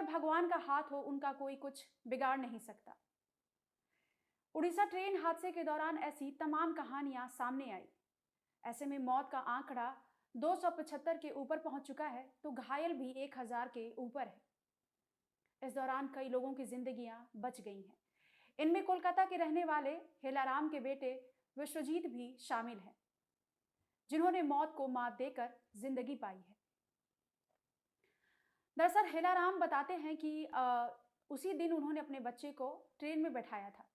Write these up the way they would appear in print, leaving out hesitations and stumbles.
पर भगवान का हाथ हो, उनका कोई कुछ बिगाड़ नहीं सकता। उड़ीसा ट्रेन हादसे के दौरान ऐसी तमाम कहानियां सामने आई। ऐसे में मौत का आंकड़ा 275 के ऊपर पहुंच चुका है, तो घायल भी 1000 के ऊपर है। इस दौरान कई लोगों की जिंदगियां बच गई हैं। इनमें कोलकाता के रहने वाले हेलाराम के बेटे विश्वजीत भी शामिल हैं, जिन्होंने मौत को मात देकर जिंदगी पाई है। दरअसल हेलाराम बताते हैं कि उसी दिन उन्होंने अपने बच्चे को ट्रेन में बैठाया था।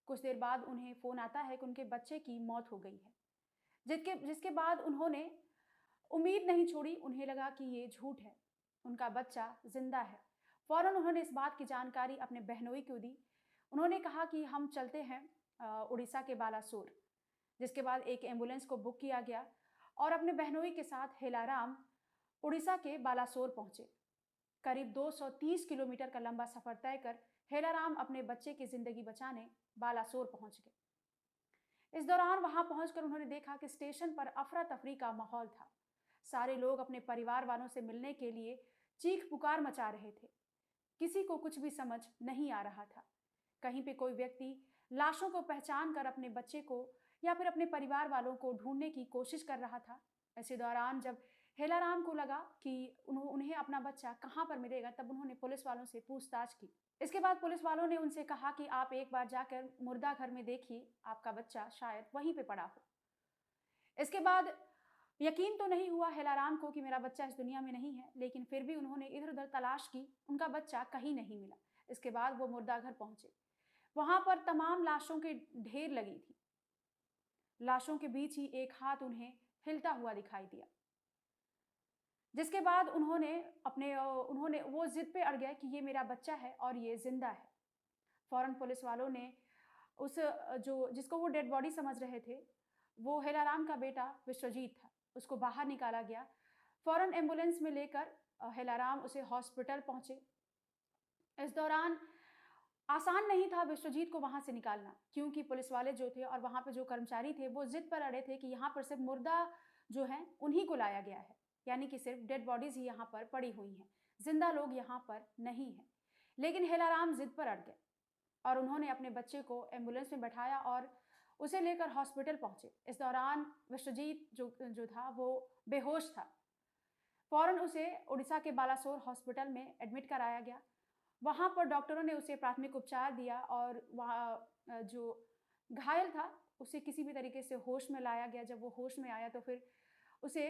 कुछ देर बाद उन्हें फोन आता है कि उनके बच्चे की मौत हो गई है, जिसके बाद उन्होंने उम्मीद नहीं छोड़ी। उन्हें लगा कि ये झूठ है, उनका बच्चा जिंदा है। फौरन उन्होंने इस बात की जानकारी अपने बहनोई को दी। उन्होंने कहा कि हम चलते हैं उड़ीसा के बालासोर, जिसके बाद एक एम्बुलेंस को बुक किया गया और अपने बहनोई के साथ हेलाराम उड़ीसा के बालासोर पहुंचे। करीब 230 किलोमीटर का लंबा सफर तय कर हेलाराम अपने बच्चे की जिंदगी बचाने बालासोर पहुंच गए। इस दौरान वहां पहुंचकर उन्होंने देखा कि स्टेशन पर अफरा तफरी का माहौल था। सारे लोग अपने परिवार वालों से मिलने के लिए चीख पुकार मचा रहे थे। किसी को कुछ भी समझ नहीं आ रहा था। कहीं पे कोई व्यक्ति लाशों को पहचान कर अपने बच्चे को या फिर अपने परिवार वालों को ढूंढने की कोशिश कर रहा था। इसी दौरान जब हेलाराम को लगा कि उन्हें अपना बच्चा कहां पर मिलेगा, तब उन्होंने पुलिस वालों से पूछताछ की। इसके बाद पुलिस वालों ने उनसे कहा कि आप एक बार जाकर मुर्दा घर में देखिए, आपका बच्चा शायद वहीं पे पड़ा हो। इसके बाद यकीन तो नहीं हुआ हेलाराम को कि मेरा बच्चा इस दुनिया में नहीं है, लेकिन फिर भी उन्होंने इधर उधर तलाश की, उनका बच्चा कहीं नहीं मिला। इसके बाद वो मुर्दा घर पहुंचे। वहां पर तमाम लाशों के ढेर लगी थी। लाशों के बीच ही एक हाथ उन्हें हिलता हुआ दिखाई दिया, जिसके बाद उन्होंने वो जिद पे अड़ गए कि ये मेरा बच्चा है और ये जिंदा है। फौरन पुलिस वालों ने जिसको वो डेड बॉडी समझ रहे थे, वो हेलाराम का बेटा विश्वजीत था, उसको बाहर निकाला गया। फौरन एम्बुलेंस में लेकर हेलाराम उसे हॉस्पिटल पहुंचे। इस दौरान आसान नहीं था विश्वजीत को वहां से निकालना, क्योंकि पुलिस वाले जो थे और वहां पे जो कर्मचारी थे वो जिद पर अड़े थे कि यहाँ पर सिर्फ मुर्दा जो है उन्हीं को लाया गया है, यानी कि सिर्फ डेड बॉडीज ही यहाँ पर पड़ी हुई हैं, जिंदा लोग यहाँ पर नहीं है। लेकिन हेलाराम जिद पर अड़ गए और उन्होंने अपने बच्चे को एम्बुलेंस में बैठाया और उसे लेकर हॉस्पिटल पहुंचे। इस दौरान विश्वजीत जो था वो बेहोश था। फौरन उसे उड़ीसा के बालासोर हॉस्पिटल में एडमिट कराया गया। वहां पर डॉक्टरों ने उसे प्राथमिक उपचार दिया और वहाँ जो घायल था उसे किसी भी तरीके से होश में लाया गया। जब वो होश में आया तो फिर उसे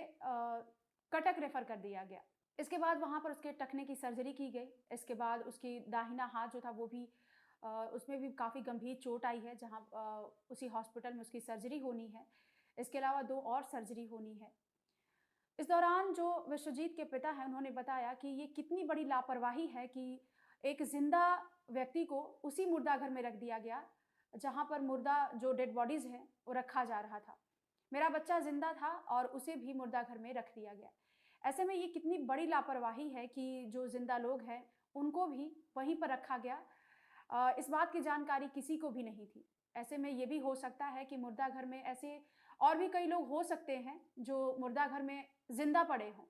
कटक रेफर कर दिया गया। इसके बाद वहां पर उसके टखने की सर्जरी की गई। इसके बाद उसकी दाहिना हाथ जो था वो भी उसमें भी काफ़ी गंभीर चोट आई है, जहां उसी हॉस्पिटल में उसकी सर्जरी होनी है। इसके अलावा 2 और सर्जरी होनी है। इस दौरान जो विश्वजीत के पिता हैं उन्होंने बताया कि ये कितनी बड़ी लापरवाही है कि एक जिंदा व्यक्ति को उसी मुर्दा घर में रख दिया गया जहां पर मुर्दा जो डेड बॉडीज है वो रखा जा रहा था। मेरा बच्चा जिंदा था और उसे भी मुर्दा घर में रख दिया गया। ऐसे में ये कितनी बड़ी लापरवाही है कि जो जिंदा लोग हैं उनको भी वहीं पर रखा गया। इस बात की जानकारी किसी को भी नहीं थी। ऐसे में ये भी हो सकता है कि मुर्दा घर में ऐसे और भी कई लोग हो सकते हैं जो मुर्दा घर में जिंदा पड़े हों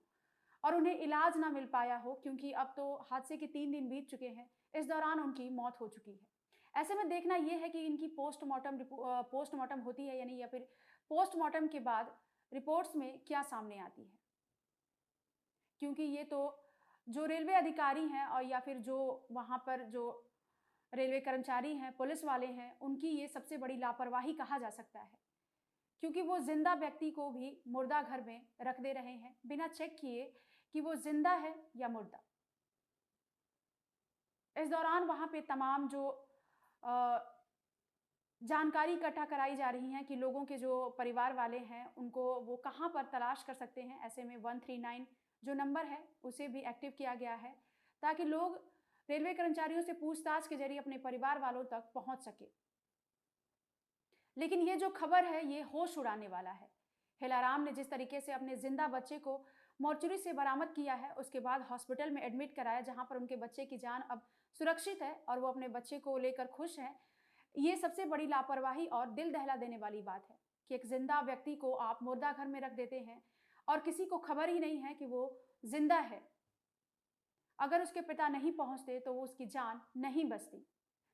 और उन्हें इलाज ना मिल पाया हो, क्योंकि अब तो हादसे के 3 दिन बीत चुके हैं। इस दौरान उनकी मौत हो चुकी है। ऐसे में देखना यह है कि इनकी पोस्टमार्टम होती है यानी, या फिर पोस्टमार्टम के बाद रिपोर्ट्स में क्या सामने आती है, क्योंकि ये तो जो रेलवे अधिकारी हैं और या फिर जो वहां पर जो रेलवे कर्मचारी हैं, पुलिस वाले हैं, उनकी ये सबसे बड़ी लापरवाही कहा जा सकता है, क्योंकि वो जिंदा व्यक्ति को भी मुर्दा घर में रख दे रहे हैं बिना चेक किए कि वो जिंदा है या मुर्दा। इस दौरान वहां पे तमाम जो जानकारी इकट्ठा कराई जा रही है कि लोगों के जो परिवार वाले हैं उनको वो कहां पर तलाश कर सकते हैं। ऐसे में 139 जो नंबर है उसे भी एक्टिव किया गया है, ताकि लोग रेलवे कर्मचारियों से पूछताछ के जरिए अपने परिवार वालों तक पहुंच सके। लेकिन ये जो खबर है ये होश उड़ाने वाला है। हेलाराम ने जिस तरीके से अपने जिंदा बच्चे को मोर्चरी से बरामद किया है, उसके बाद हॉस्पिटल में एडमिट कराया, जहां पर उनके बच्चे की जान अब सुरक्षित है और वो अपने बच्चे को लेकर खुश हैं। ये सबसे बड़ी लापरवाही और दिल दहला देने वाली बात है कि एक जिंदा व्यक्ति को आप मुर्दा घर में रख देते हैं और किसी को खबर ही नहीं है कि वो जिंदा है। अगर उसके पिता नहीं पहुँचते तो वो उसकी जान नहीं बचती।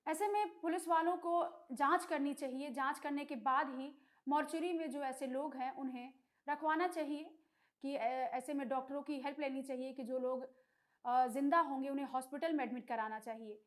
ऐसे में पुलिस वालों को जाँच करनी चाहिए, जाँच करने के बाद ही मॉर्चरी में जो ऐसे लोग हैं उन्हें रखवाना चाहिए कि ऐसे में डॉक्टरों की हेल्प लेनी चाहिए कि जो लोग ज़िंदा होंगे उन्हें हॉस्पिटल में एडमिट कराना चाहिए।